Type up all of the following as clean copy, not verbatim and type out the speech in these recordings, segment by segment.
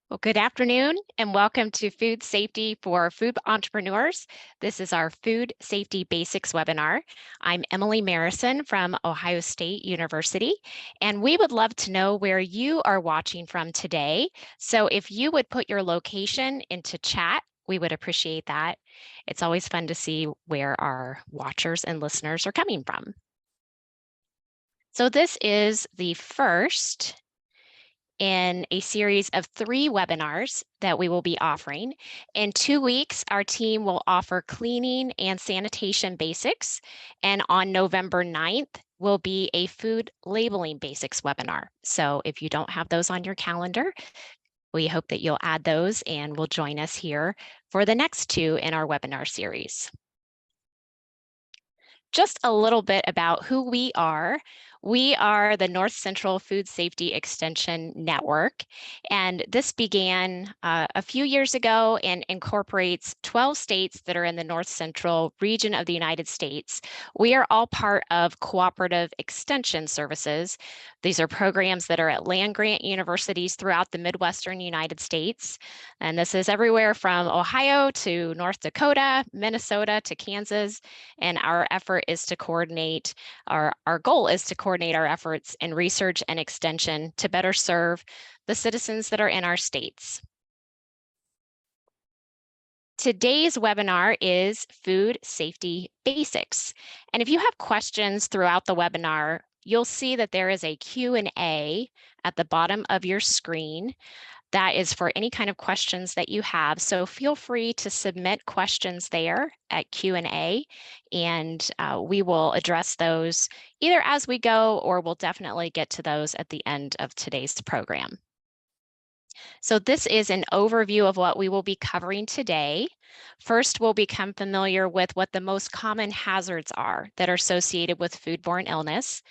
Well, good afternoon and welcome to Food Safety for Food Entrepreneurs. This is our Food Safety Basics webinar. I'm Emily Marison from Ohio State University, and we would love to know where you are watching from today. So if you would put your location into chat, we would appreciate that. It's always fun to see where our watchers and listeners are coming from. So this is the first in a series of 3 webinars that we will be offering. In 2 weeks, our team will offer cleaning and sanitation basics, and on November 9th will be a food labeling basics webinar. So if you don't have those on your calendar, we hope that you'll add those and will join us here for the next 2 in our webinar series. Just a little bit about who we are. We are the North Central Food Safety Extension Network, and this began a few years ago and incorporates 12 states that are in the North Central region of the United States. We are all part of cooperative extension services. These are programs that are at land-grant universities throughout the Midwestern United States, and this is everywhere from Ohio to North Dakota, Minnesota to Kansas, and our effort is to coordinate, our goal is to coordinate our efforts in research and extension to better serve the citizens that are in our states. Today's webinar is Food Safety Basics. And if you have questions throughout the webinar, you'll see that there is a Q&A at the bottom of your screen. That is for any kind of questions that you have. So feel free to submit questions there at Q&A, and we will address those either as we go, or we'll definitely get to those at the end of today's program. So this is an overview of what we will be covering today. First, we'll become familiar with what the most common hazards are that are associated with foodborne illness.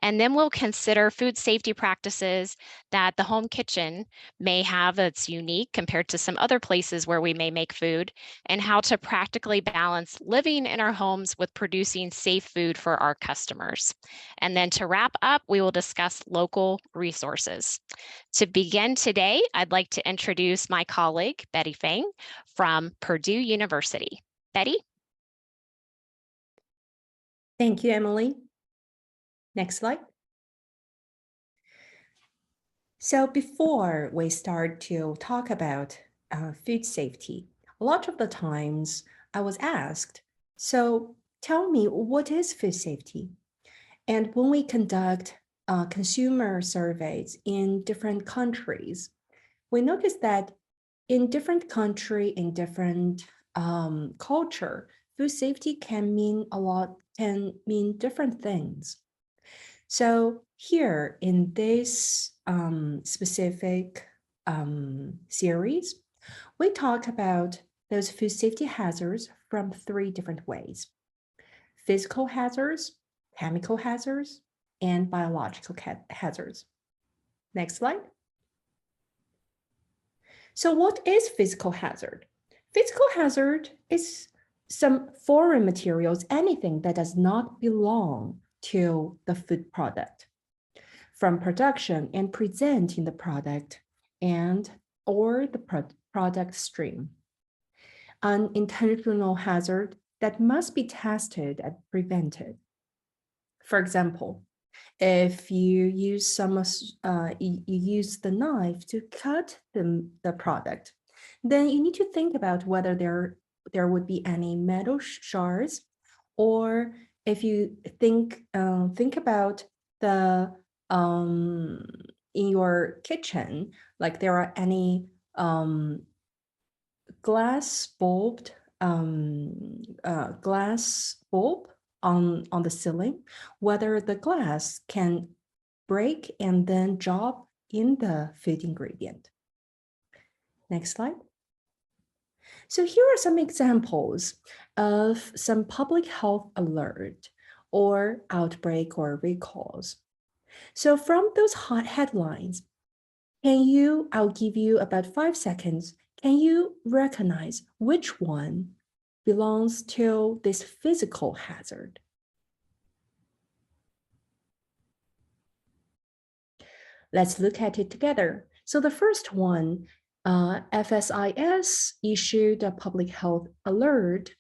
And then we'll consider food safety practices that the home kitchen may have that's unique compared to some other places where we may make food, and how to practically balance living in our homes with producing safe food for our customers. And then to wrap up, we will discuss local resources. To begin today, I'd like to introduce my colleague, Betty Fang from Purdue University. Betty? Thank you, Emily. Next slide. So before we start to talk about food safety, a lot of the times I was asked, so tell me, what is food safety? And when we conduct consumer surveys in different countries, we notice that in different country, in different culture, food safety can mean different things. So here in this specific series, we talk about those food safety hazards from 3 different ways: physical hazards, chemical hazards, and biological hazards. Next slide. So what is physical hazard? Physical hazard is some foreign materials, anything that does not belong to the food product, from production and presenting the product and or the product stream. An intentional hazard that must be tested and prevented. For example, if you use you use the knife to cut the product, then you need to think about whether there would be any metal shards, or if you think about the in your kitchen, like there are any glass bulb on the ceiling, whether the glass can break and then drop in the food ingredient. Next slide. So here are some examples of some public health alert or outbreak or recalls. So from those hot headlines, I'll give you about 5 seconds. Can you recognize which one belongs to this physical hazard? Let's look at it together. So the first one FSIS issued a public health alert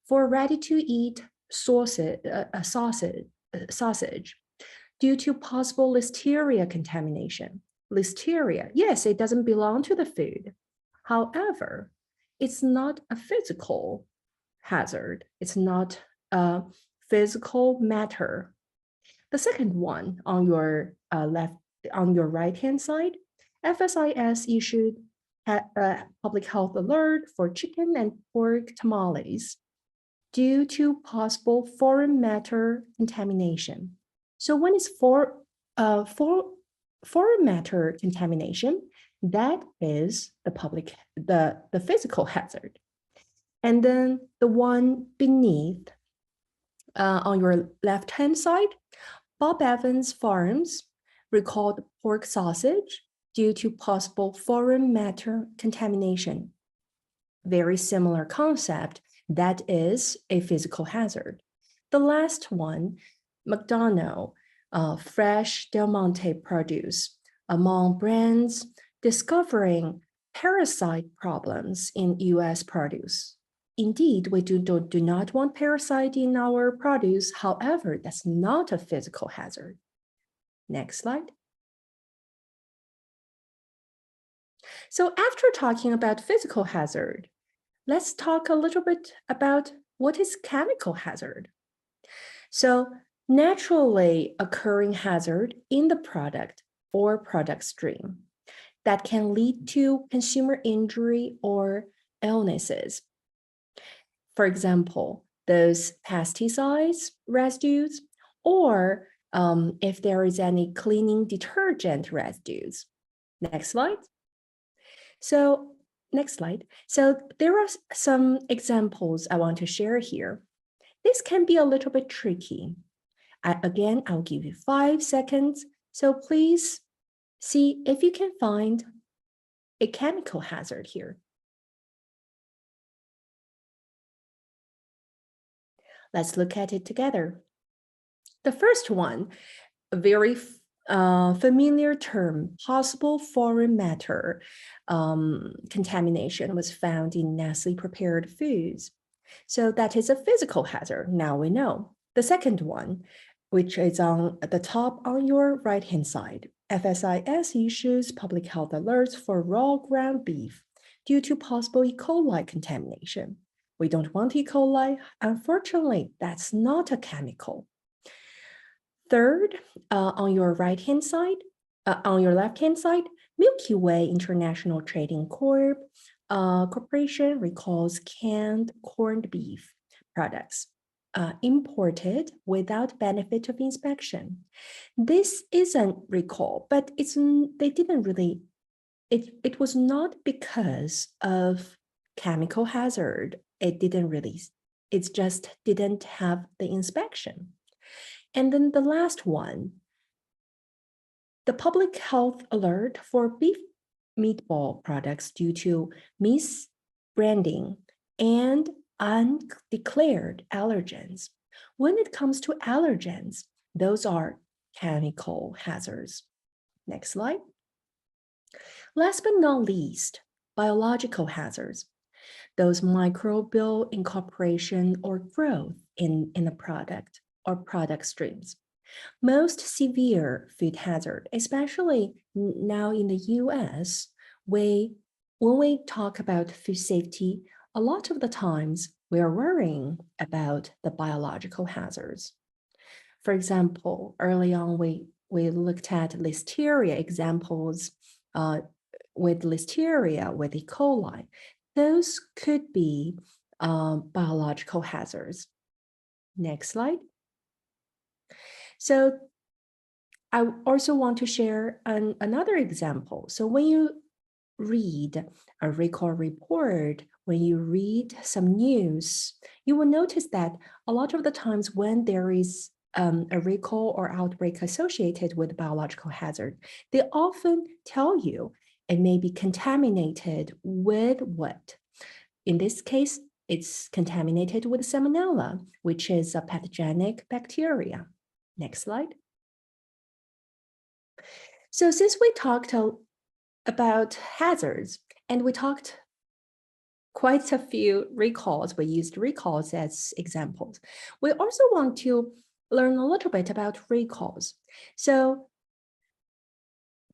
for ready-to-eat sausage due to possible listeria contamination. Listeria, yes, it doesn't belong to the food. However, it's not a physical hazard. It's not a physical matter. The second one on your on your right-hand side, FSIS issued a public health alert for chicken and pork tamales due to possible foreign matter contamination. So when it's foreign matter contamination, that is the physical hazard. And then the one beneath on your left-hand side, Bob Evans Farms recalled pork sausage due to possible foreign matter contamination. Very similar concept, that is a physical hazard. The last one, McDonald, fresh Del Monte produce among brands discovering parasite problems in US produce. Indeed, we do not want parasite in our produce. However, that's not a physical hazard. Next slide. So after talking about physical hazard, let's talk a little bit about what is chemical hazard. So naturally occurring hazard in the product or product stream that can lead to consumer injury or illnesses. For example, those pesticides residues, or if there is any cleaning detergent residues. Next slide. So next slide. So there are some examples I want to share here. This can be a little bit tricky. Again, I'll give you 5 seconds. So please see if you can find a chemical hazard here. Let's look at it together. The first one, a very familiar term, possible foreign matter contamination was found in Nestle prepared foods. So that is a physical hazard, now we know. The second one, which is on the top on your right-hand side, FSIS issues public health alerts for raw ground beef due to possible E. coli contamination. We don't want E. coli. Unfortunately, that's not a chemical. Third, on your right-hand side, on your left-hand side, Milky Way International Trading Corporation recalls canned corned beef products imported without benefit of inspection. This isn't recall, but they didn't really. It was not because of chemical hazard. It just didn't have the inspection. And then the last one, the public health alert for beef meatball products due to misbranding and undeclared allergens. When it comes to allergens, those are chemical hazards. Next slide. Last but not least, biological hazards. Those microbial incorporation or growth in a product or product streams. Most severe food hazard, especially now in the US, when we talk about food safety, a lot of the times we are worrying about the biological hazards. For example, early on, we looked at listeria examples with listeria, with E. coli. Those could be biological hazards. Next slide. So I also want to share another example. So when you read a recall report, when you read some news, you will notice that a lot of the times when there is a recall or outbreak associated with biological hazard, they often tell you it may be contaminated with what? In this case, it's contaminated with Salmonella, which is a pathogenic bacteria. Next slide. So since we talked about hazards, And we talked quite a few recalls. We used recalls as examples. We also want to learn a little bit about recalls. So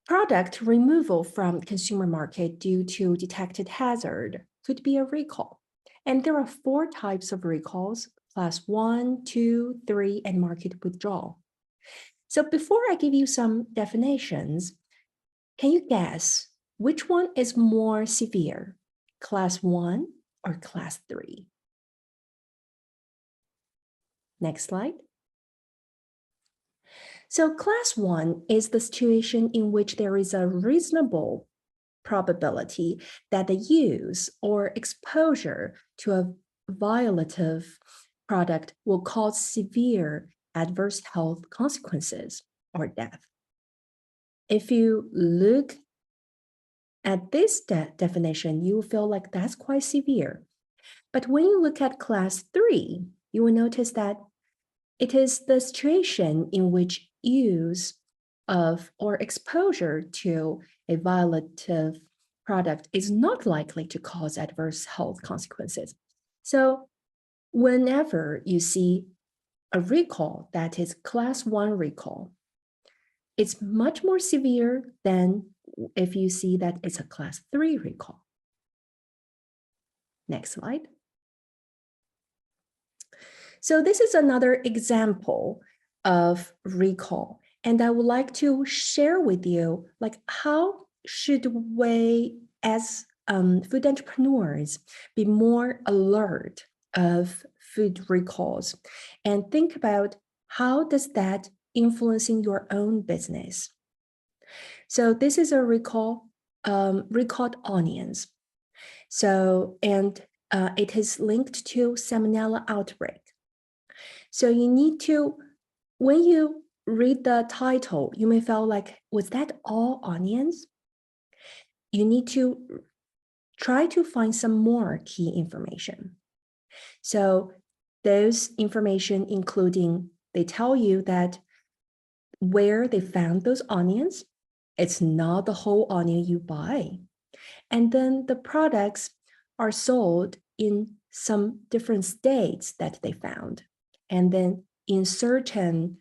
product removal from consumer market due to detected hazard could be a recall. And there are 4 types of recalls: class 1, 2, 3, and market withdrawal. So before I give you some definitions, can you guess which one is more severe, class 1 or class 3? Next slide. So class 1 is the situation in which there is a reasonable probability that the use or exposure to a violative product will cause severe adverse health consequences or death. If you look at this definition, you will feel like that's quite severe. But when you look at class 3, you will notice that it is the situation in which use of or exposure to a violative product is not likely to cause adverse health consequences. So whenever you see a recall that is class 1 recall, it's much more severe than if you see that it's a class 3 recall. Next slide. So this is another example of recall. And I would like to share with you, like, how should we as food entrepreneurs be more alert of food recalls and think about how does that influencing your own business. So this is a recall, recalled onions. So, and it is linked to Salmonella outbreak. So you need to, when you read the title, you may feel like, was that all onions? You need to try to find some more key information. So those information including, they tell you that where they found those onions, it's not the whole onion you buy. And then the products are sold in some different states that they found. And then in certain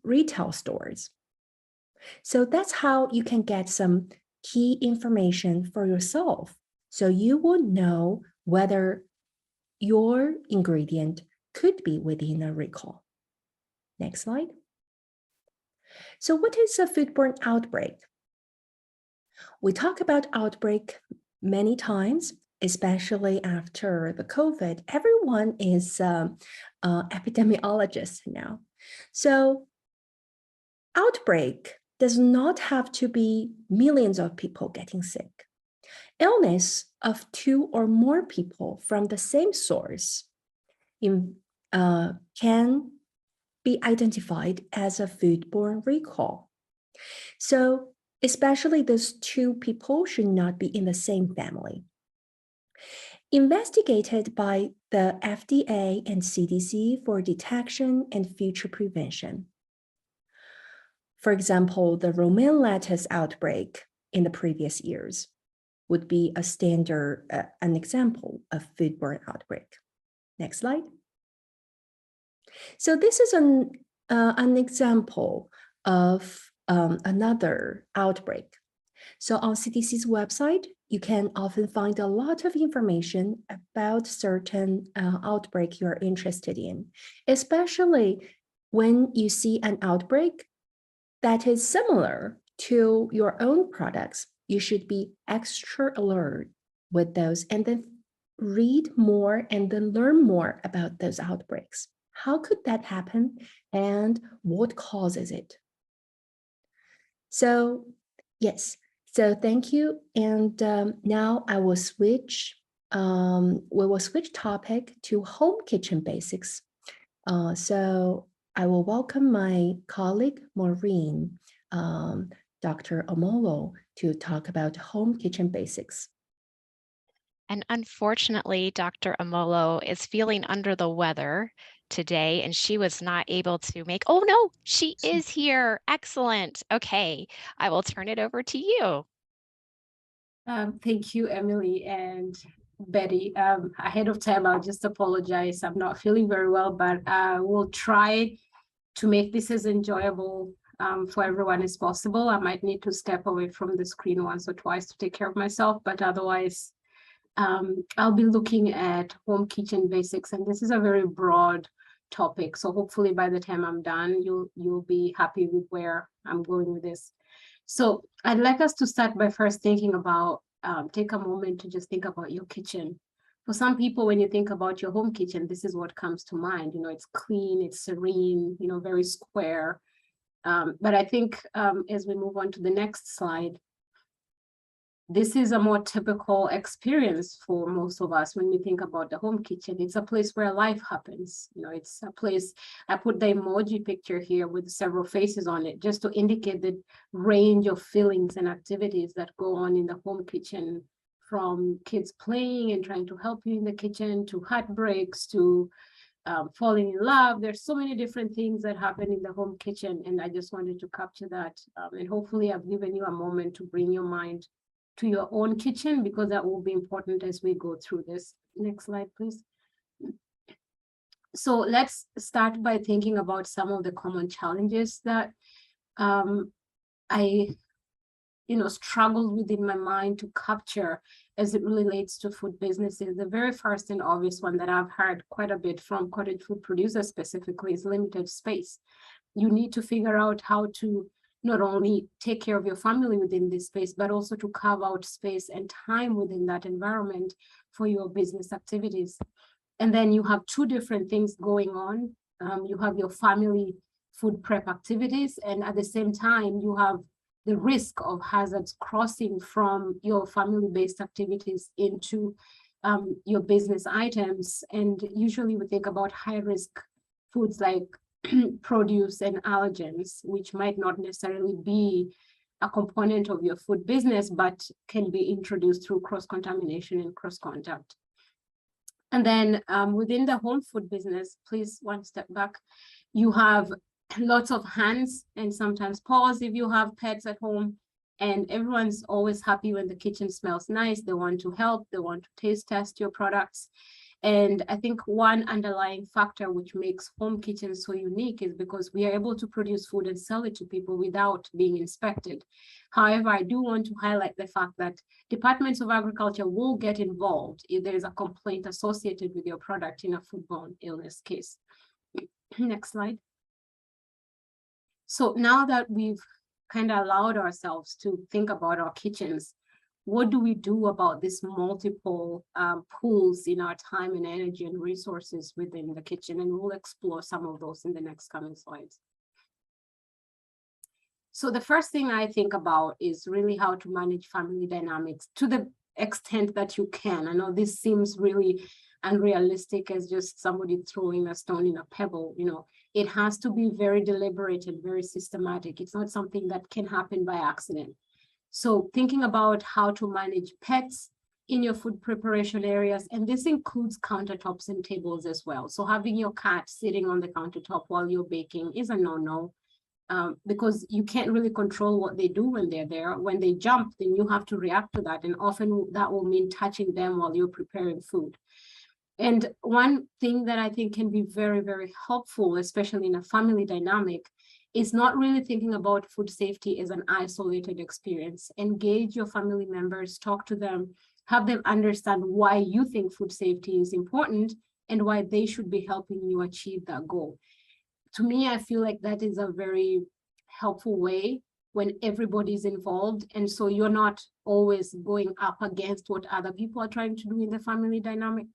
retail stores. So that's how you can get some key information for yourself. So you will know whether your ingredient could be within a recall. Next slide. So what is a foodborne outbreak? We talk about outbreak many times, especially after the COVID. Everyone is epidemiologist now. So outbreak does not have to be millions of people getting sick. Illness of 2 or more people from the same source can be identified as a foodborne recall. So especially those 2 people should not be in the same family. Investigated by the FDA and CDC for detection and future prevention. For example, the romaine lettuce outbreak in the previous years would be a standard, an example of foodborne outbreak. Next slide. So this is an example of another outbreak. So on CDC's website, you can often find a lot of information about certain outbreak you're interested in, especially when you see an outbreak that is similar to your own products. You should be extra alert with those and then read more and then learn more about those outbreaks. How could that happen and what causes it? So yes, so thank you. And now I will switch, we will switch topic to home kitchen basics. So I will welcome my colleague, Maureen, Dr. Omolo, to talk about home kitchen basics. And unfortunately, Dr. Amolo is feeling under the weather today, and she was not able to make, oh no, she is here. Excellent. Okay, I will turn it over to you. Thank you, Emily and Betty. Ahead of time, I'll just apologize. I'm not feeling very well, but I will try to make this as enjoyable for everyone as possible. I might need to step away from the screen once or twice to take care of myself, but otherwise, I'll be looking at home kitchen basics, and this is a very broad topic. So hopefully by the time I'm done, you'll be happy with where I'm going with this. So I'd like us to start by first thinking about, take a moment to just think about your kitchen. For some people, when you think about your home kitchen, this is what comes to mind. You know, it's clean, it's serene, you know, very square. But I think as we move on to the next slide, this is a more typical experience for most of us when we think about the home kitchen. It's a place where life happens. You know, it's a place, I put the emoji picture here with several faces on it, just to indicate the range of feelings and activities that go on in the home kitchen, from kids playing and trying to help you in the kitchen, to heartbreaks, to falling in love. There's so many different things that happen in the home kitchen, and I just wanted to capture that. And hopefully I've given you a moment to bring your mind to your own kitchen, because that will be important as we go through this. Next slide, please. So let's start by thinking about some of the common challenges that I struggled with in my mind to capture as it relates to food businesses. The very first and obvious one that I've heard quite a bit from cottage food producers specifically is limited space. You need to figure out how to not only take care of your family within this space, but also to carve out space and time within that environment for your business activities. And then you have two different things going on. You have your family food prep activities, and at the same time, you have the risk of hazards crossing from your family-based activities into your business items. And usually we think about high-risk foods like produce and allergens, which might not necessarily be a component of your food business, but can be introduced through cross-contamination and cross-contact. And then within the home food business, please one step back, you have lots of hands and sometimes paws if you have pets at home. And everyone's always happy when the kitchen smells nice. They want to help, they want to taste test your products. And I think one underlying factor which makes home kitchens so unique is because we are able to produce food and sell it to people without being inspected. However, I do want to highlight the fact that departments of agriculture will get involved if there is a complaint associated with your product in a foodborne illness case. Next slide. So now that we've kind of allowed ourselves to think about our kitchens, what do we do about these multiple pools in our time and energy and resources within the kitchen? And we'll explore some of those in the next coming slides. So the first thing I think about is really how to manage family dynamics to the extent that you can. I know this seems really unrealistic as just somebody throwing a stone in a pebble. You know, it has to be very deliberate and very systematic. It's not something that can happen by accident. So thinking about how to manage pets in your food preparation areas, and this includes countertops and tables as well. So having your cat sitting on the countertop while you're baking is a no-no, because you can't really control what they do when they're there. When they jump, then you have to react to that. And often that will mean touching them while you're preparing food. And one thing that I think can be very, very helpful, especially in a family dynamic, is not really thinking about food safety as an isolated experience. Engage your family members, talk to them, have them understand why you think food safety is important and why they should be helping you achieve that goal. To me, I feel like that is a very helpful way when everybody's involved. And so you're not always going up against what other people are trying to do in the family dynamic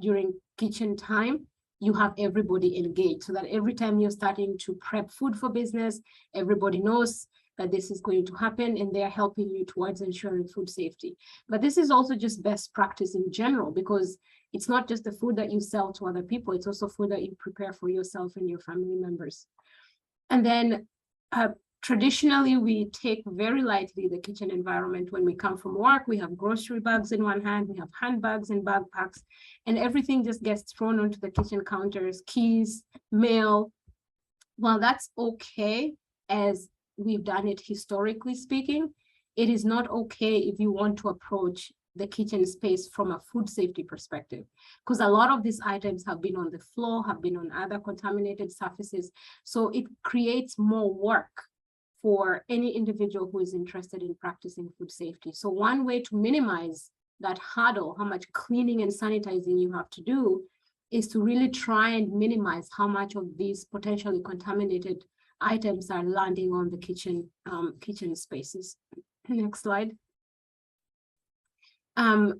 during kitchen time. You have everybody engaged so that every time you're starting to prep food for business, everybody knows that this is going to happen and they're helping you towards ensuring food safety. But this is also just best practice in general, because it's not just the food that you sell to other people, it's also food that you prepare for yourself and your family members. And then traditionally, we take very lightly the kitchen environment when we come from work. We have grocery bags in one hand, we have handbags and backpacks, and everything just gets thrown onto the kitchen counters, keys, mail. Well, that's okay as we've done it historically speaking. it is not okay if you want to approach the kitchen space from a food safety perspective, because a lot of these items have been on the floor, have been on other contaminated surfaces. So it creates more work for any individual who is interested in practicing food safety. So one way to minimize that hurdle, how much cleaning and sanitizing you have to do, is to really try and minimize how much of these potentially contaminated items are landing on the kitchen spaces. Next slide. A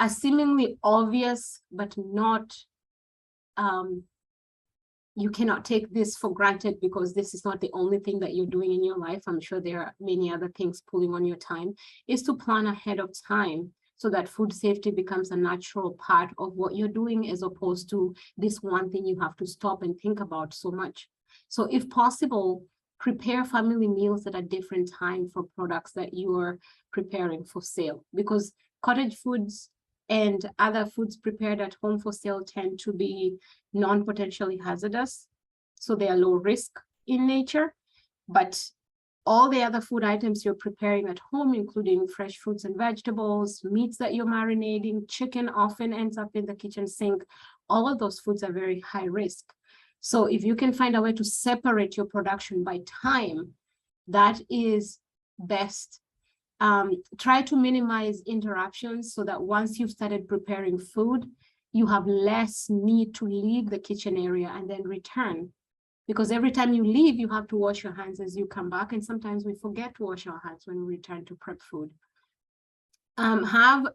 seemingly obvious, but not, you cannot take this for granted because this is not the only thing that you're doing in your life. I'm sure there are many other things pulling on your time, is to plan ahead of time so that food safety becomes a natural part of what you're doing, as opposed to this one thing you have to stop and think about so much. So if possible, prepare family meals at a different time for products that you are preparing for sale, because cottage foods and other foods prepared at home for sale tend to be non-potentially hazardous. So they are low risk in nature, but all the other food items you're preparing at home, including fresh fruits and vegetables, meats that you're marinating, chicken often ends up in the kitchen sink. All of those foods are very high risk. So if you can find a way to separate your production by time, that is best. Try to minimize interruptions so that once you've started preparing food, you have less need to leave the kitchen area and then return. Because every time you leave, you have to wash your hands as you come back. And sometimes we forget to wash our hands when we return to prep food. Have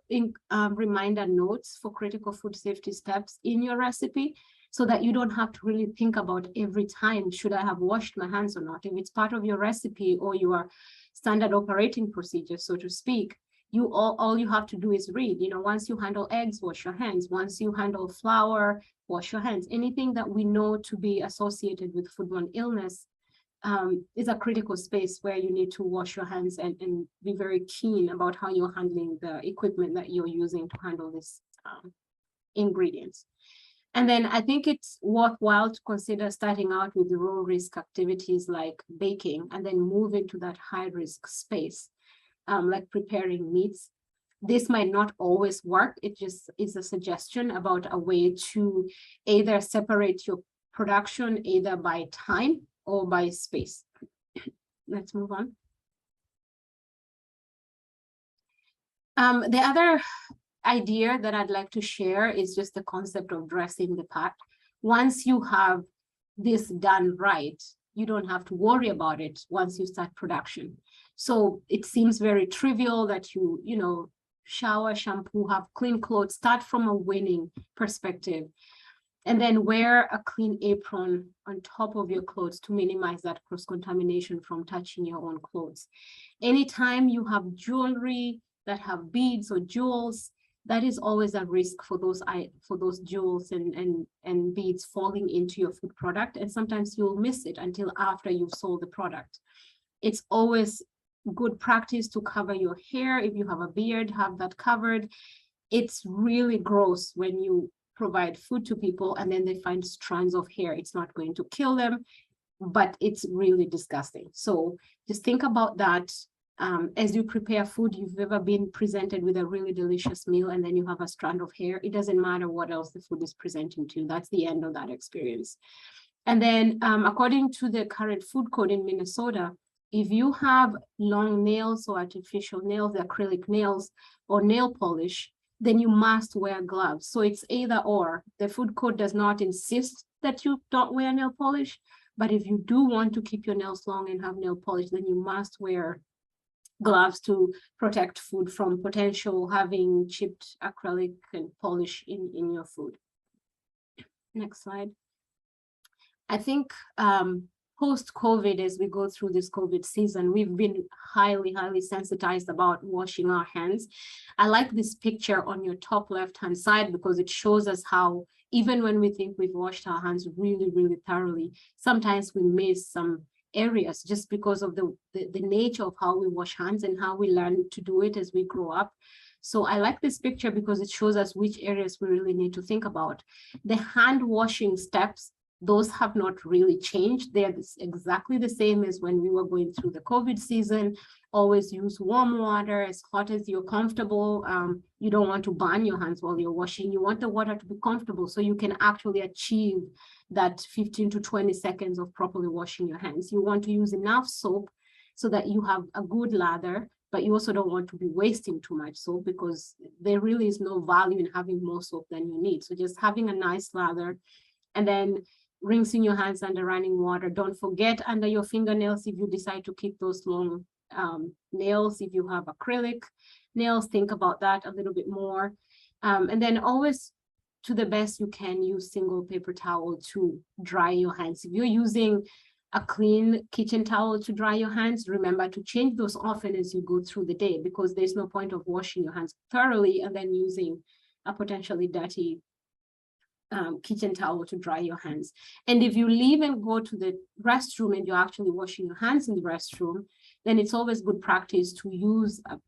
reminder notes for critical food safety steps in your recipe, so that you don't have to really think about every time, should I have washed my hands or not? If it's part of your recipe or your standard operating procedure, so to speak, all you have to do is read, once you handle eggs, wash your hands. Once you handle flour, wash your hands. Anything that we know to be associated with foodborne illness is a critical space where you need to wash your hands and be very keen about how you're handling the equipment that you're using to handle these ingredients. And then I think it's worthwhile to consider starting out with low risk activities like baking, and then move into that high risk space, like preparing meats. This might not always work. It just is a suggestion about a way to either separate your production either by time or by space. Let's move on. The other idea that I'd like to share is just the concept of dressing the pot. Once you have this done right, you don't have to worry about it once you start production. So it seems very trivial that you shower, shampoo, have clean clothes, start from a winning perspective, and then wear a clean apron on top of your clothes to minimize that cross-contamination from touching your own clothes. Anytime you have jewelry that have beads or jewels, that is always a risk for those jewels and beads falling into your food product. And sometimes you'll miss it until after you've sold the product. It's always good practice to cover your hair. If you have a beard, have that covered. It's really gross when you provide food to people and then they find strands of hair. It's not going to kill them, but it's really disgusting. So just think about that. As you prepare food, you've ever been presented with a really delicious meal and then you have a strand of hair. It doesn't matter what else the food is presenting to you. That's the end of that experience. And then according to the current food code in Minnesota, if you have long nails or artificial nails, acrylic nails, or nail polish, then you must wear gloves. So it's either or. The food code does not insist that you don't wear nail polish, but if you do want to keep your nails long and have nail polish, then you must wear gloves to protect food from potential having chipped acrylic and polish in your food. Next slide. I think post-COVID, as we go through this COVID season, we've been highly sensitized about washing our hands. I like this picture on your top left-hand side because it shows us how even when we think we've washed our hands really thoroughly, sometimes we miss some areas just because of the nature of how we wash hands and how we learn to do it as we grow up. So I like this picture because it shows us which areas we really need to think about. The hand washing steps those have not really changed. They're exactly the same as when we were going through the COVID season. Always use warm water as hot as you're comfortable. You don't want to burn your hands while you're washing. You want the water to be comfortable so you can actually achieve that 15 to 20 seconds of properly washing your hands. You want to use enough soap so that you have a good lather, but you also don't want to be wasting too much soap because there really is no value in having more soap than you need. So just having a nice lather, and then rinsing your hands under running water. Don't forget under your fingernails if you decide to keep those long nails. If you have acrylic nails, think about that a little bit more. And then always, to the best you can, use single paper towel to dry your hands. If you're using a clean kitchen towel to dry your hands, remember to change those often as you go through the day, because there's no point of washing your hands thoroughly and then using a potentially dirty kitchen towel to dry your hands. And if you leave and go to the restroom and you're actually washing your hands in the restroom, then it's always good practice to use a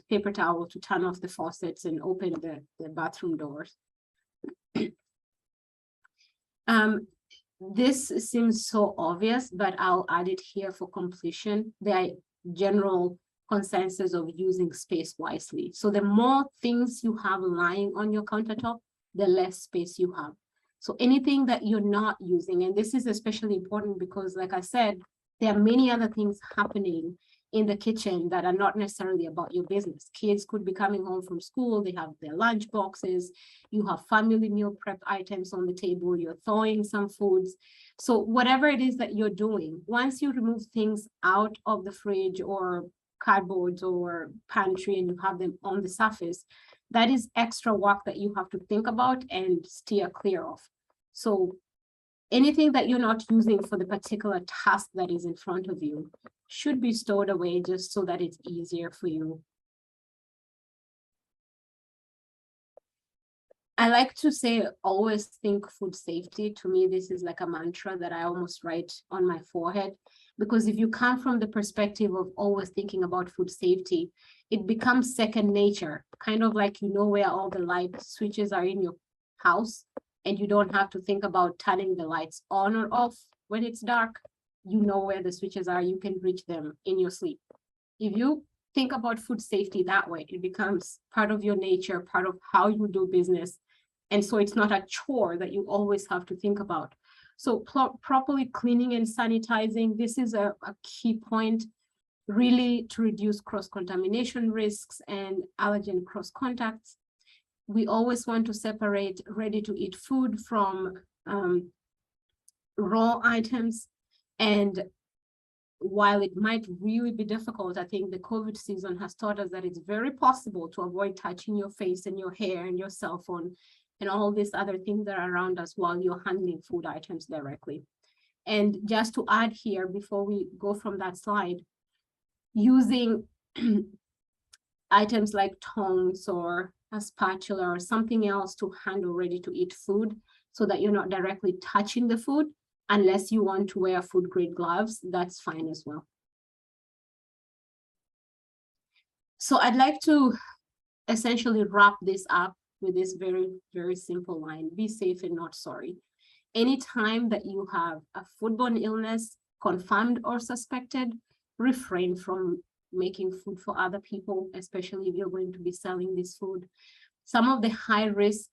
paper towel to turn off the faucets and open the bathroom doors. This seems so obvious, but I'll add it here for completion. There are general consensus of using space wisely. So the more things you have lying on your countertop, the less space you have. So anything that you're not using, and this is especially important because, like I said, there are many other things happening in the kitchen that are not necessarily about your business. Kids could be coming home from school, they have their lunch boxes, you have family meal prep items on the table, you're thawing some foods. So whatever it is that you're doing, once you remove things out of the fridge or cardboard or pantry and you have them on the surface, that is extra work that you have to think about and steer clear of. So anything that you're not using for the particular task that is in front of you should be stored away just so that it's easier for you. I like to say, always think food safety. To me, this is like a mantra that I almost write on my forehead, because if you come from the perspective of always thinking about food safety, it becomes second nature, kind of like you know where all the light switches are in your house, and you don't have to think about turning the lights on or off when it's dark. You know where the switches are, you can reach them in your sleep. If you think about food safety that way, it becomes part of your nature, part of how you do business. And so it's not a chore that you always have to think about. So properly cleaning and sanitizing, this is a key point, really, to reduce cross-contamination risks and allergen cross-contacts. We always want to separate ready-to-eat food from raw items. And while it might really be difficult, I think the COVID season has taught us that it's very possible to avoid touching your face and your hair and your cell phone and all these other things that are around us while you're handling food items directly. And just to add here, before we go from that slide, using items like tongs or a spatula or something else to handle ready-to-eat food so that you're not directly touching the food. Unless you want to wear food grade gloves, that's fine as well. So I'd like to essentially wrap this up with this very, very simple line: be safe and not sorry. Anytime that you have a foodborne illness, confirmed or suspected, refrain from making food for other people, especially if you're going to be selling this food. Some of the high risk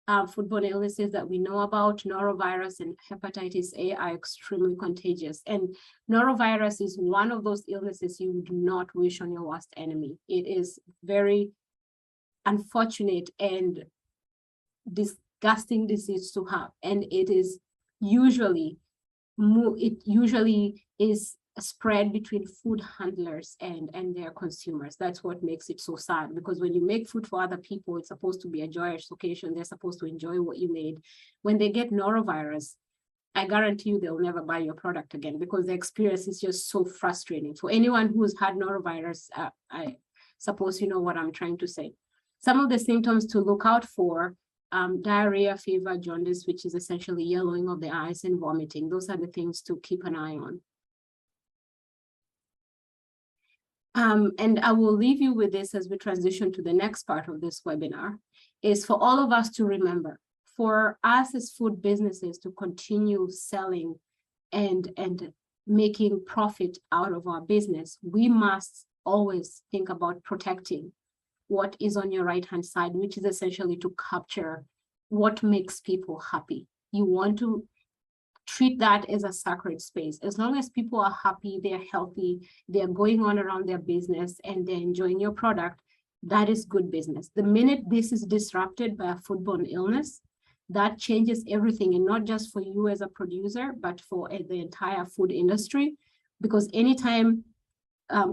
foodborne illnesses that we know about, norovirus and hepatitis A, are extremely contagious. And norovirus is one of those illnesses you do not wish on your worst enemy. It is very unfortunate and disgusting disease to have. And it is usually, is spread between food handlers and their consumers. That's what makes it so sad, because when you make food for other people, it's supposed to be a joyous occasion. They're supposed to enjoy what you made. When they get norovirus, I guarantee you they'll never buy your product again, because the experience is just so frustrating. For anyone who's had norovirus, I suppose you know what I'm trying to say. Some of the symptoms to look out for: diarrhea, fever, jaundice, which is essentially yellowing of the eyes, and vomiting. Those are the things to keep an eye on. And I will leave you with this as we transition to the next part of this webinar, is for all of us to remember, for us as food businesses to continue selling and making profit out of our business, we must always think about protecting what is on your right-hand side, which is essentially to capture what makes people happy. You want to treat that as a sacred space. As long as people are happy, they're healthy, they're going on around their business and they're enjoying your product, that is good business. The minute this is disrupted by a foodborne illness, that changes everything, and not just for you as a producer, but for the entire food industry. Because anytime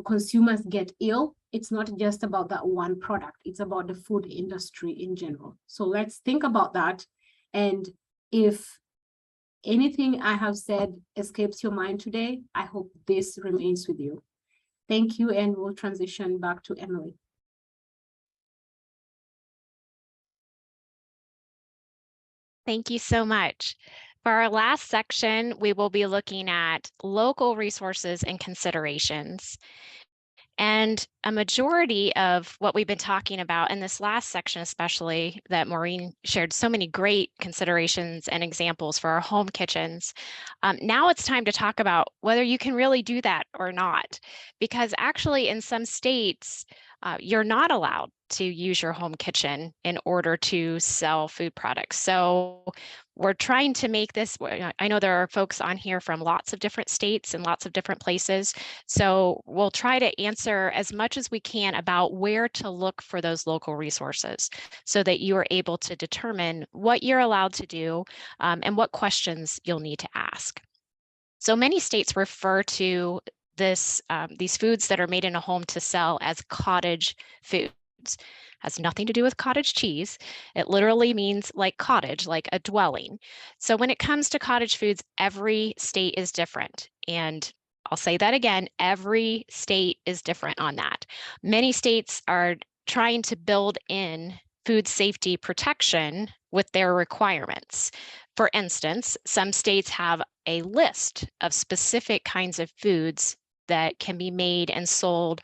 consumers get ill, it's not just about that one product, it's about the food industry in general. So let's think about that. And if anything I have said escapes your mind today, I hope this remains with you. Thank you, and we'll transition back to Emily. Thank you so much. For our last section, we will be looking at local resources and considerations. And a majority of what we've been talking about in this last section, especially that Maureen shared so many great considerations and examples for our home kitchens. Now it's time to talk about whether you can really do that or not, because actually in some states, you're not allowed to use your home kitchen in order to sell food products. So we're trying to make this, I know there are folks on here from lots of different states and lots of different places. So we'll try to answer as much as we can about where to look for those local resources so that you are able to determine what you're allowed to do and what questions you'll need to ask. So many states refer to these foods that are made in a home to sell as cottage foods. Has nothing to do with cottage cheese. It literally means like cottage, like a dwelling. So when it comes to cottage foods, every state is different. And I'll say that again, every state is different on that. Many states are trying to build in food safety protection with their requirements. For instance, some states have a list of specific kinds of foods that can be made and sold,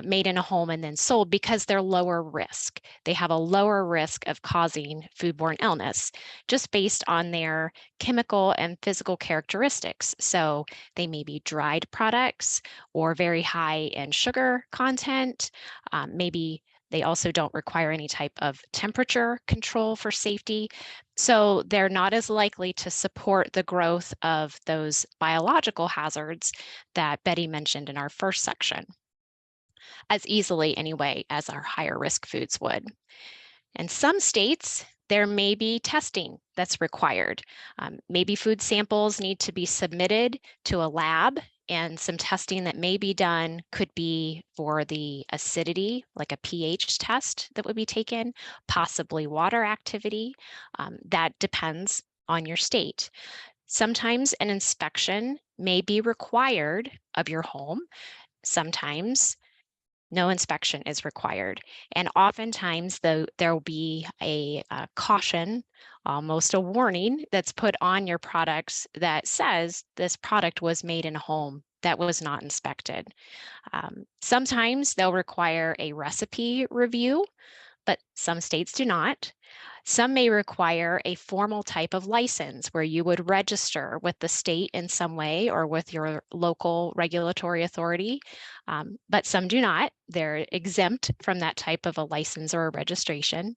made in a home and then sold because they're lower risk. They have a lower risk of causing foodborne illness just based on their chemical and physical characteristics. So they may be dried products or very high in sugar content. Maybe they also don't require any type of temperature control for safety. So they're not as likely to support the growth of those biological hazards that Betty mentioned in our first section, as easily anyway as our higher risk foods would. In some states, there may be testing that's required. Maybe food samples need to be submitted to a lab, and some testing that may be done could be for the acidity, like a pH test that would be taken, possibly water activity. That depends on your state. Sometimes an inspection may be required of your home. Sometimes no inspection is required. And oftentimes, though, there will be a caution, almost a warning that's put on your products that says this product was made in a home that was not inspected. Sometimes they'll require a recipe review, but some states do not. Some may require a formal type of license where you would register with the state in some way or with your local regulatory authority, but some do not. They're exempt from that type of a license or a registration.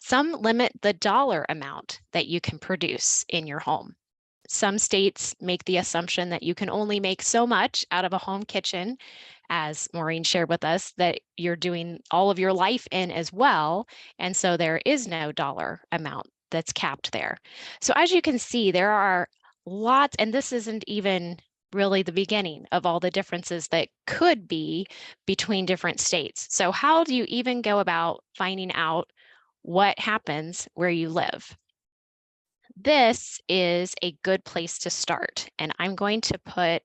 Some limit the dollar amount that you can produce in your home. Some states make the assumption that you can only make so much out of a home kitchen, as Maureen shared with us, that you're doing all of your life in as well. And so there is no dollar amount that's capped there. So as you can see, there are lots, and this isn't even really the beginning of all the differences that could be between different states. So how do you even go about finding out what happens where you live? This is a good place to start, and I'm going to put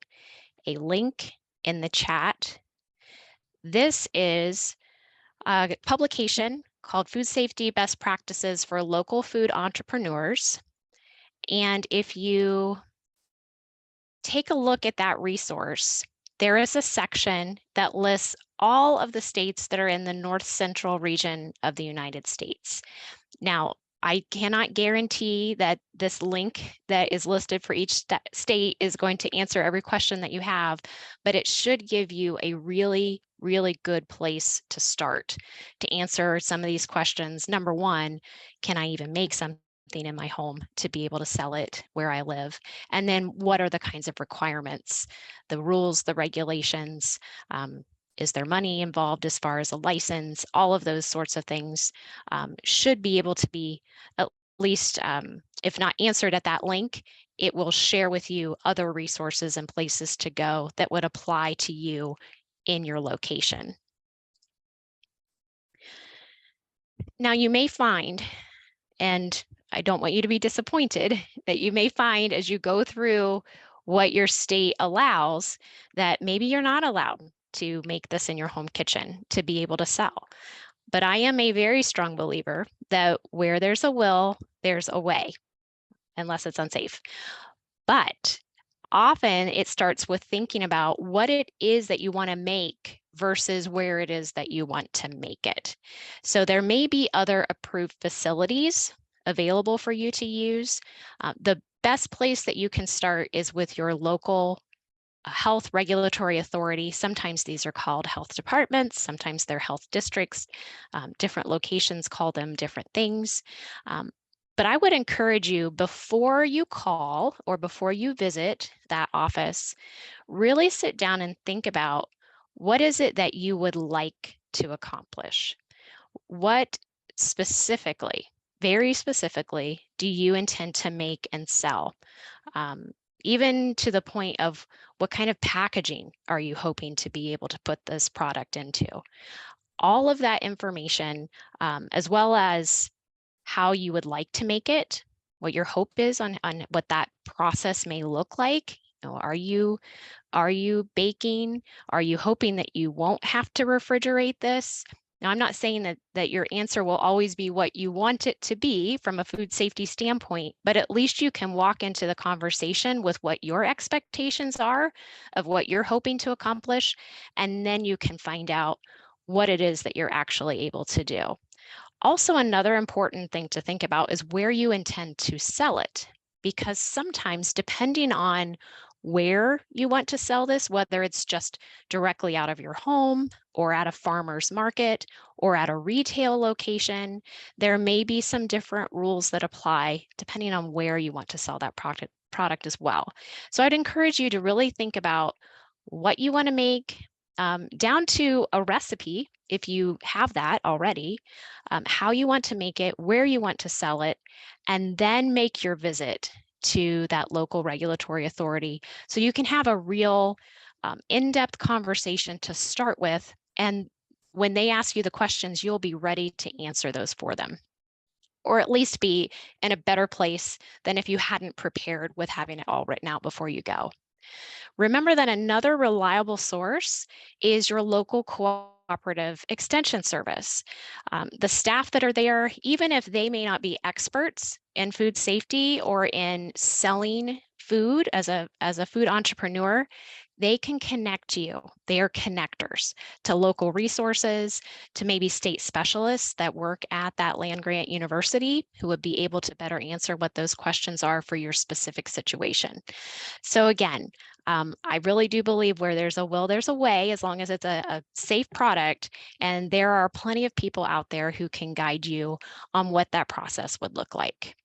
a link in the chat. This is a publication called Food Safety Best Practices for Local Food Entrepreneurs. And if you take a look at that resource, there is a section that lists all of the states that are in the north central region of the United States. Now, I cannot guarantee that this link that is listed for each state is going to answer every question that you have, but it should give you a really, really good place to start to answer some of these questions. Number one, can I even make something in my home to be able to sell it where I live? And then what are the kinds of requirements, the rules, the regulations? Is there money involved as far as a license? All of those sorts of things should be able to be at least, if not answered at that link, it will share with you other resources and places to go that would apply to you in your location. Now you may find, and I don't want you to be disappointed, that you may find as you go through what your state allows that maybe you're not allowed to make this in your home kitchen to be able to sell. But I am a very strong believer that where there's a will, there's a way, unless it's unsafe. But often it starts with thinking about what it is that you want to make versus where it is that you want to make it. So there may be other approved facilities available for you to use. The best place that you can start is with your local health regulatory authority. Sometimes these are called health departments, sometimes they're health districts. Different locations call them different things. But I would encourage you, before you call or before you visit that office, really sit down and think about what is it that you would like to accomplish? What specifically, very specifically, do you intend to make and sell? Even to the point of what kind of packaging are you hoping to be able to put this product into? All of that information, as well as how you would like to make it, what your hope is on what that process may look like. You know, are you baking? Are you hoping that you won't have to refrigerate this? Now, I'm not saying that your answer will always be what you want it to be from a food safety standpoint, but at least you can walk into the conversation with what your expectations are of what you're hoping to accomplish, and then you can find out what it is that you're actually able to do. Also, another important thing to think about is where you intend to sell it, because sometimes depending on where you want to sell this, whether it's just directly out of your home or at a farmer's market or at a retail location, there may be some different rules that apply depending on where you want to sell that product as well. So I'd encourage you to really think about what you want to make, down to a recipe, if you have that already, how you want to make it, where you want to sell it, and then make your visit to that local regulatory authority so you can have a real in-depth conversation to start with. And when they ask you the questions, you'll be ready to answer those for them, or at least be in a better place than if you hadn't prepared with having it all written out before you go. Remember that another reliable source is your local cooperative extension service. The staff that are there, even if they may not be experts in food safety or in selling food as a food entrepreneur, they can connect you. They are connectors to local resources, to maybe state specialists that work at that land grant university who would be able to better answer what those questions are for your specific situation. So again, I really do believe where there's a will, there's a way, as long as it's a safe product. And there are plenty of people out there who can guide you on what that process would look like.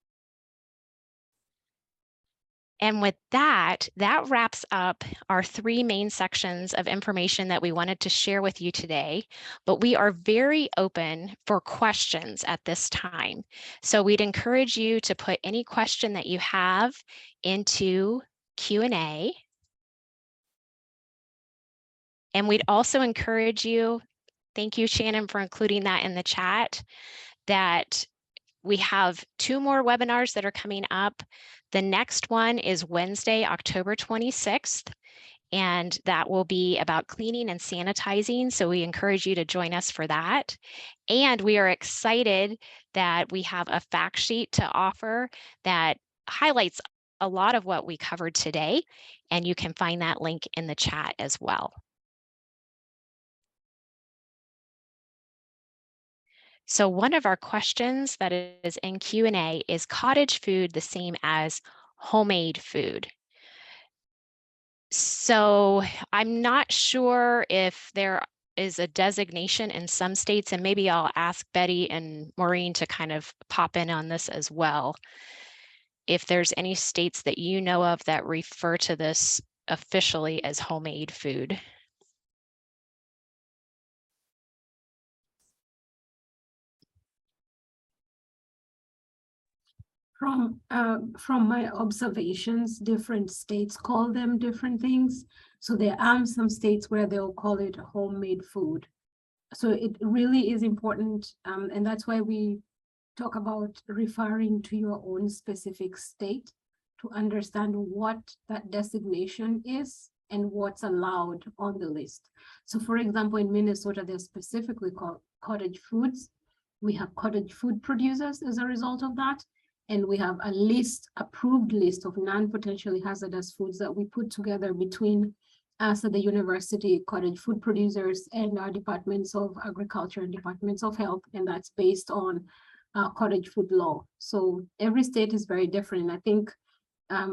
And with that, that wraps up our 3 main sections of information that we wanted to share with you today, but we are very open for questions at this time. So we'd encourage you to put any question that you have into Q&A. And we'd also encourage you, thank you, Shannon, for including that in the chat, that we have 2 more webinars that are coming up. The next one is Wednesday, October 26th, and that will be about cleaning and sanitizing. So we encourage you to join us for that. And we are excited that we have a fact sheet to offer that highlights a lot of what we covered today, and you can find that link in the chat as well. So one of our questions that is in Q&A is cottage food the same as homemade food? So I'm not sure if there is a designation in some states, and maybe I'll ask Betty and Maureen to kind of pop in on this as well. If there's any states that you know of that refer to this officially as homemade food. From my observations, different states call them different things. So there are some states where they'll call it homemade food. So it really is important, and that's why we talk about referring to your own specific state to understand what that designation is and what's allowed on the list. So for example, in Minnesota, they're specifically called cottage foods. We have cottage food producers as a result of that. And we have a list, approved list of non-potentially hazardous foods that we put together between us at the university, cottage food producers, and our departments of agriculture and departments of health. And that's based on cottage food law. So every state is very different. And I think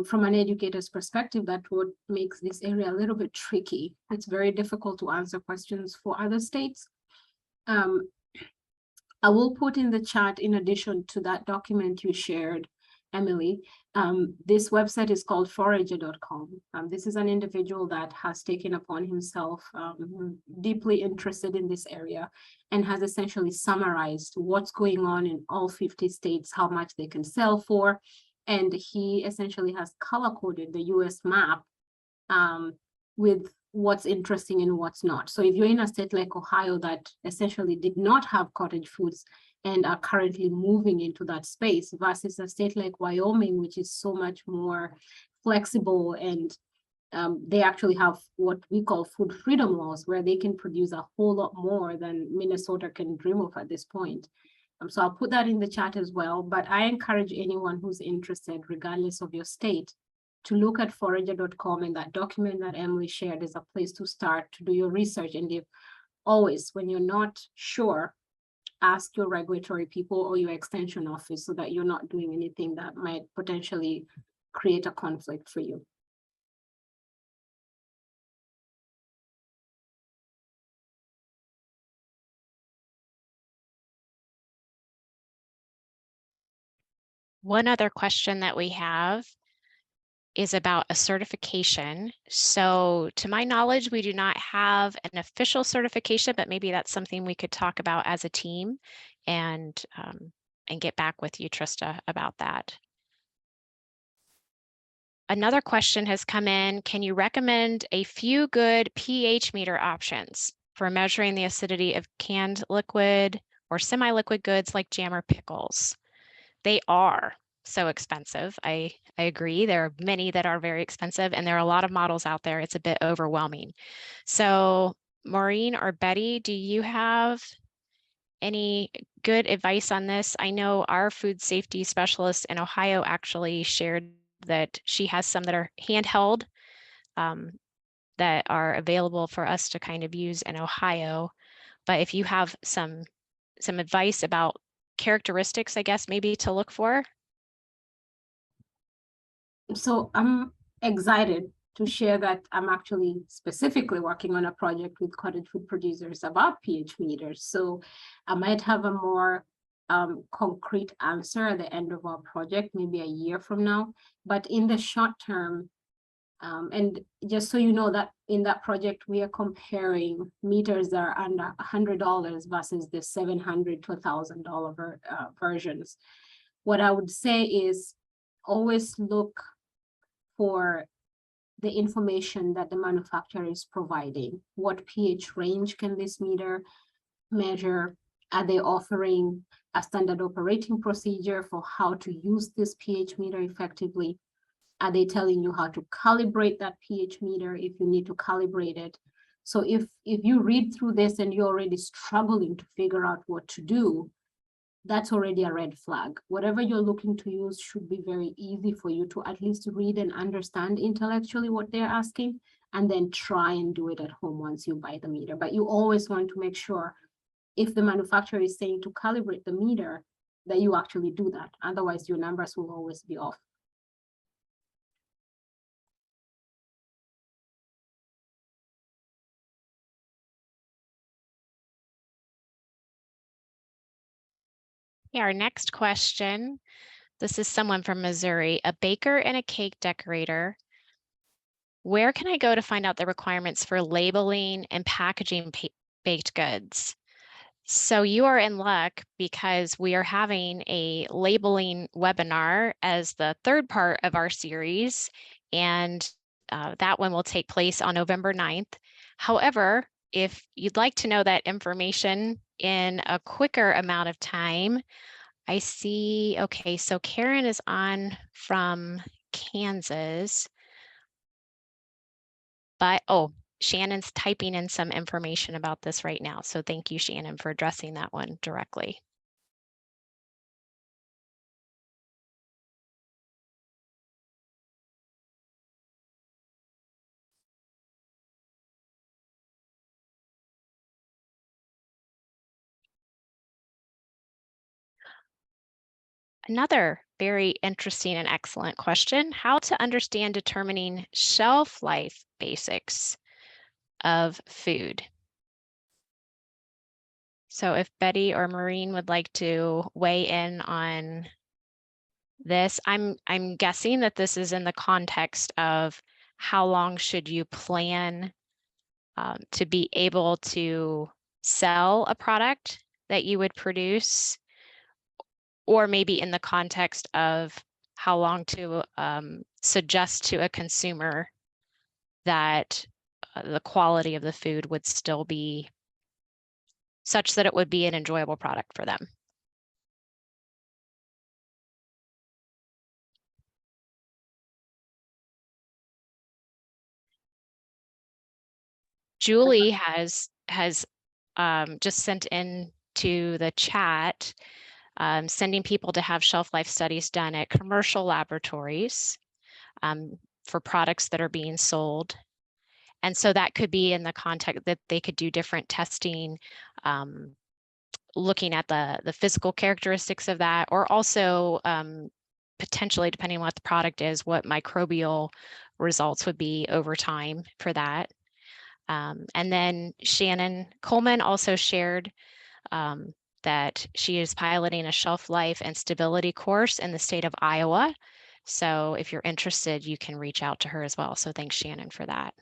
from an educator's perspective, that's what makes this area a little bit tricky. It's very difficult to answer questions for other states. I will put in the chat, in addition to that document you shared, Emily, this website is called forager.com. This is an individual that has taken upon himself, deeply interested in this area, and has essentially summarized what's going on in all 50 states, how much they can sell for. And he essentially has color-coded the US map with what's interesting and what's not. So if you're in a state like Ohio that essentially did not have cottage foods and are currently moving into that space, versus a state like Wyoming, which is so much more flexible, and they actually have what we call food freedom laws, where they can produce a whole lot more than Minnesota can dream of at this point. So I'll put that in the chat as well, but I encourage anyone who's interested, regardless of your state, to look at forager.com, and that document that Emily shared is a place to start to do your research. And if always, when you're not sure, ask your regulatory people or your extension office so that you're not doing anything that might potentially create a conflict for you. One other question that we have is about a certification. So to my knowledge, we do not have an official certification, but maybe that's something we could talk about as a team and get back with you, Trista, about that. Another question has come in. Can you recommend a few good pH meter options for measuring the acidity of canned liquid or semi-liquid goods like jam or pickles? They are so expensive. I agree. There are many that are very expensive, and there are a lot of models out there. It's a bit overwhelming. So Maureen or Betty, do you have any good advice on this? I know our food safety specialist in Ohio actually shared that she has some that are handheld that are available for us to kind of use in Ohio. But if you have some advice about characteristics, I guess, maybe to look for. So I'm excited to share that I'm actually specifically working on a project with cottage food producers about pH meters. So I might have a more concrete answer at the end of our project, maybe a year from now. But in the short term, and just so you know that in that project, we are comparing meters that are under $100 versus the $700 to $1,000 versions. What I would say is always look for the information that the manufacturer is providing. What pH range can this meter measure? Are they offering a standard operating procedure for how to use this pH meter effectively? Are they telling you how to calibrate that pH meter if you need to calibrate it? So if you read through this and you're already struggling to figure out what to do, that's already a red flag. Whatever you're looking to use should be very easy for you to at least read and understand intellectually what they're asking, and then try and do it at home once you buy the meter. But you always want to make sure if the manufacturer is saying to calibrate the meter, that you actually do that. Otherwise, your numbers will always be off. Yeah, our next question. This is someone from Missouri, a baker and a cake decorator. Where can I go to find out the requirements for labeling and packaging baked goods? So you are in luck because we are having a labeling webinar as the third part of our series, and that one will take place on November 9th. However, if you'd like to know that information in a quicker amount of time, I see, okay, so Karen is on from Kansas, but oh, Shannon's typing in some information about this right now. So thank you, Shannon, for addressing that one directly. Another very interesting and excellent question, how to understand determining shelf life basics of food. So if Betty or Maureen would like to weigh in on this, I'm guessing that this is in the context of how long should you plan to be able to sell a product that you would produce, or maybe in the context of how long to suggest to a consumer that the quality of the food would still be such that it would be an enjoyable product for them. Julie has just sent in to the chat, sending people to have shelf life studies done at commercial laboratories for products that are being sold. And so that could be in the context that they could do different testing, looking at the physical characteristics of that, or also potentially, depending on what the product is, what microbial results would be over time for that. And then Shannon Coleman also shared that she is piloting a shelf life and stability course in the state of Iowa. So if you're interested, you can reach out to her as well. So thanks, Shannon, for that.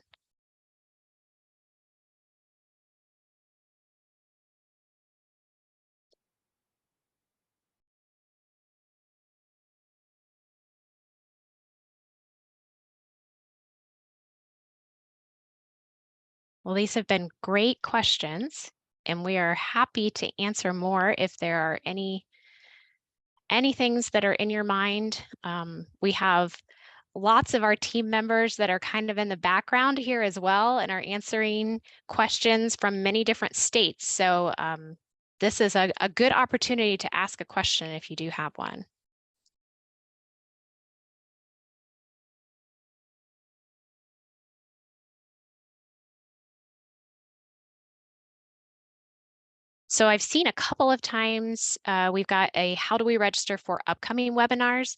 Well, these have been great questions, and we are happy to answer more if there are any things that are in your mind. We have lots of our team members that are kind of in the background here as well and are answering questions from many different states. So this is a good opportunity to ask a question if you do have one. So I've seen a couple of times, we've got a how do we register for upcoming webinars?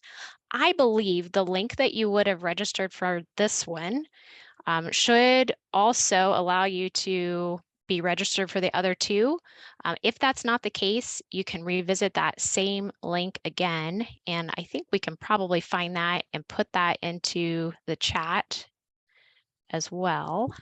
I believe the link that you would have registered for this one should also allow you to be registered for the other two. If that's not the case, you can revisit that same link again. And I think we can probably find that and put that into the chat as well.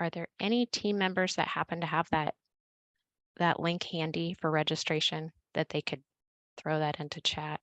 Are there any team members that happen to have that link handy for registration that they could throw that into chat?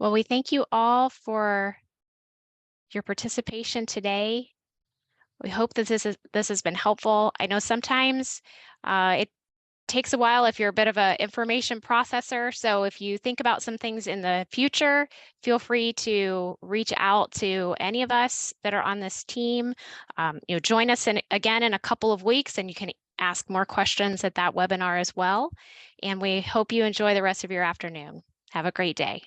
Well, we thank you all for your participation today. We hope that this has been helpful. I know sometimes it takes a while if you're a bit of an information processor. So if you think about some things in the future, feel free to reach out to any of us that are on this team. Join us again in a couple of weeks, and you can ask more questions at that webinar as well. And we hope you enjoy the rest of your afternoon. Have a great day.